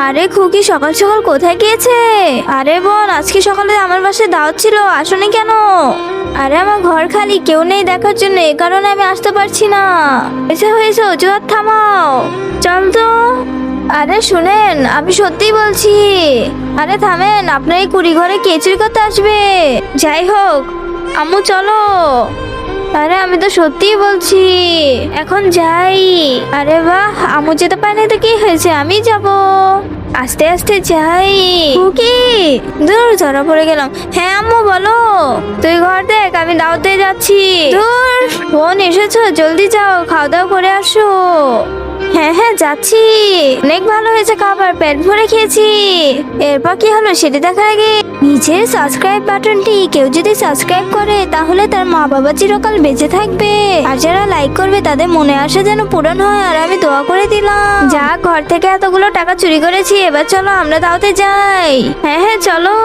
আরে খুকি সকাল সকাল কোথায় গিয়েছে? আরে বোন, আজকে সকালে আমার বাসায় দাওয়াত ছিল, আসোনি কেন? আরে আমার ঘর খালি, কেউ নেই দেখার জন্য, এই কারণে আমি আসতে পারছি না। হয়েছে হয়েছে, অজুহাত থামাও, চল তো। আরে শুনেন, আমি সত্যিই বলছি। আরে থামেন, আপনার এই কুড়ি ঘরে কে চুরি করতে আসবে? যাই হোক, আম্মু চলো। আরে আমি তো সত্যিই বলছি, এখন যাই। আরে বাহ, আম্মু যেতে পারে না তো কি হয়েছে, আমি যাব। আস্তে আস্তে যাই। খুকি, দূর ধরা পড়ে গেলাম। হ্যাঁ আম্মু বলো। তুই ঘর দেখ, আমি দাওয়াতে যাচ্ছি। দূর, বোন এসেছো, জলদি যাও, খাওয়া দাওয়া করে আসো। হ্যাঁ হ্যাঁ যাচ্ছি। অনেক ভালো হয়েছে খাবার, পেট ভরে খেয়েছি। এরপর কি হলো সেটা দেখার আগে নিচের সাবস্ক্রাইব বাটনটি কেউ যদি সাবস্ক্রাইব করে তাহলে তার মা বাবা চিরকাল বেঁচে থাকবে। আর যারা লাইক করবে তাদের মনে আসা যেন পূরণ হয়। আর আমি দোয়া করে দিলাম। যা, ঘর থেকে এতগুলো টাকা চুরি করেছি, এবার চলো আমরা দাওতে যাই। হ্যাঁ হ্যাঁ চলো।